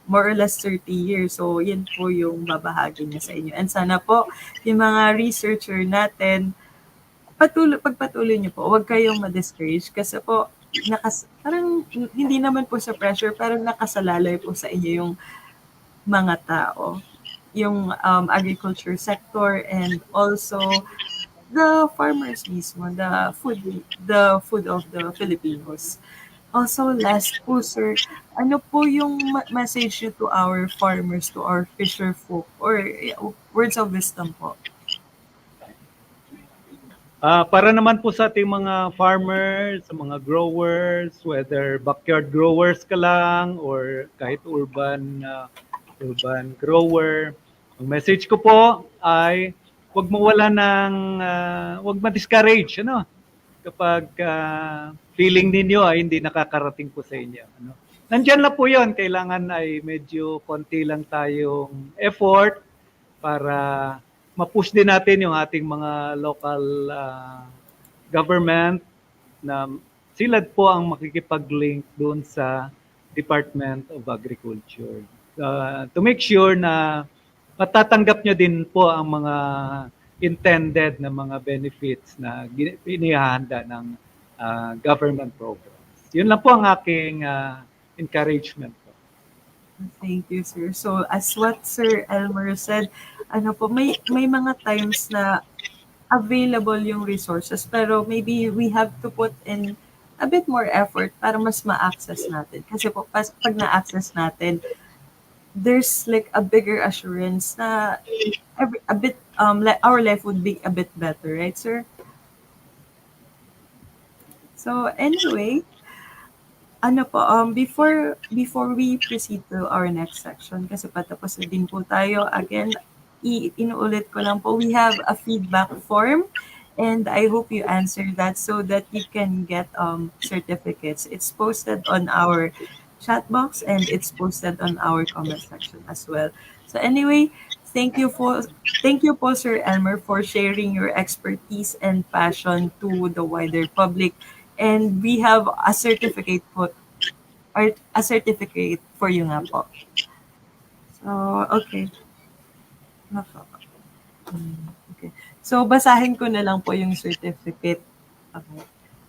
more or less 30 years. So yan po yung babahagi niya sa inyo. And sana po yung mga researcher natin, pagpatuloy niyo po, huwag kayong ma-discourage kasi po, parang hindi naman po sa pressure, parang nakasalalay po sa inyo yung mga tao, yung agriculture sector, and also the farmers mismo, the food of the Filipinos. Also, last po, sir, ano po yung message nyo to our farmers, to our fisher folk, or words of wisdom po? Para naman po sa ating mga farmers, sa mga growers, whether backyard growers ka lang or kahit urban grower, ang message ko po ay huwag mawala ng huwag ma-discourage, ano? Kapag feeling ninyo ay hindi nakakarating po sa inyo, ano? Nandiyan lang po 'yon, kailangan ay medyo konti lang tayong effort para ma-push din natin yung ating mga local government na sila po ang makikipag-link doon sa Department of Agriculture. To make sure na matatanggap nyo din po ang mga intended na mga benefits na inihahanda ng government programs. Yun lang po ang aking encouragement po. Thank you, sir. So, as what Sir Elmer said, ano po, may mga times na available yung resources, pero maybe we have to put in a bit more effort para mas ma-access natin. Kasi po, pag na-access natin, there's like a bigger assurance na our life would be a bit better, right, sir? So anyway, ano po, before we proceed to our next section, kasi patapos na din po tayo, again, inuulit ko lang po, we have a feedback form, and I hope you answer that so that you can get certificates. It's posted on our chat box, and it's posted on our comment section as well. So anyway, thank you for thank you po Sir Elmer for sharing your expertise and passion to the wider public. And we have a certificate po or a certificate for you nga po. So, okay. Okay. So, basahin ko na lang po yung certificate. Okay.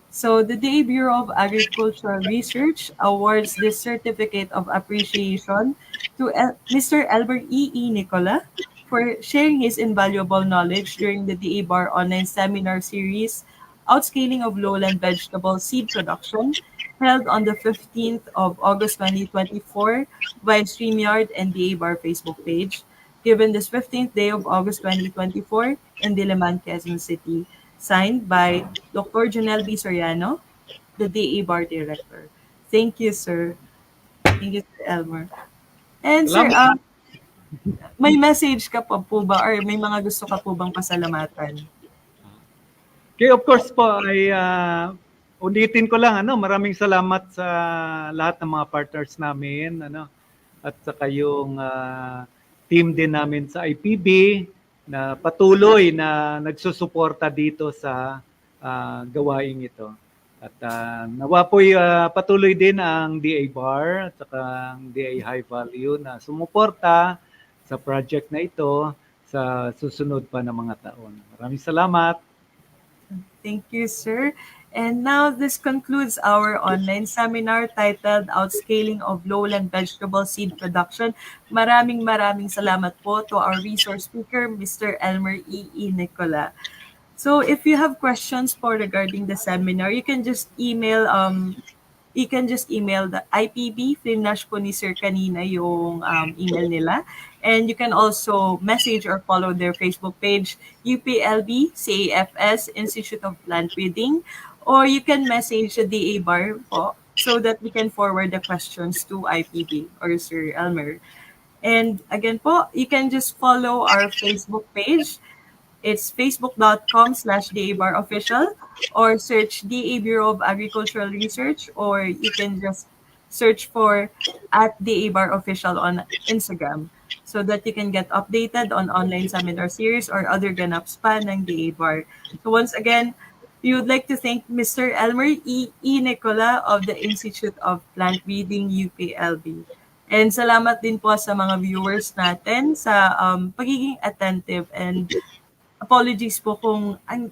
So, the DA Bureau of Agricultural Research awards this certificate of appreciation to Mr. Albert E. Nicola for sharing his invaluable knowledge during the DA Bar online seminar series, Outscaling of Lowland Vegetable Seed Production, held on the 15th of August 2024 via StreamYard and DA Bar Facebook page, given this 15th day of August 2024 in Diliman, Quezon City. Signed by Dr. Janelle B. Soriano, the DA Bar Director. Thank you, sir. Thank you, Sir Elmer. And sir, Salamat. may message ka pa po ba or may mga gusto ka po bang pasalamatan? Okay, of course po ay ulitin ko lang maraming salamat sa lahat ng mga partners namin at saka yung team din namin sa IPB na patuloy na nagsusuporta dito sa gawaing ito. At nawa po'y patuloy din ang DA Bar at saka ang DA High Value na sumuporta sa project na ito sa susunod pa na mga taon. Maraming salamat. Thank you, sir. And now this concludes our online seminar titled Outscaling of Lowland Vegetable Seed Production. Maraming salamat po to our resource speaker, Mr. Elmer E. Nicola. So if you have questions for regarding the seminar, you can just email the IPB. Finash po ni Sir kanina yung email nila. And you can also message or follow their Facebook page, UPLB CAFS Institute of Plant Breeding. Or you can message the DA Bar po so that we can forward the questions to IPB or Sir Elmer. And again po, you can just follow our Facebook page. It's facebook.com/DABarOfficial or search DA Bureau of Agricultural Research, or you can just search for @DABarOfficial on Instagram so that you can get updated on online seminar series or other ganaps pa ng DA Bar. So once again, we would like to thank Mr. Elmer E. Nicola of the Institute of Plant Breeding, UPLB. And salamat din po sa mga viewers natin sa pagiging attentive, and apologies po and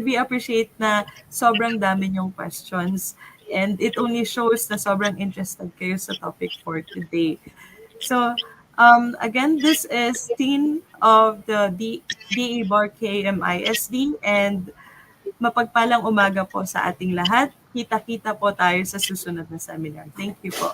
we appreciate na sobrang dami yung questions, and it only shows na sobrang interested kayo sa topic for today. So, again, this is Teen of the DA Bar KMISD, and mapagpalang umaga po sa ating lahat. Kita-kita po tayo sa susunod na seminar. Thank you po.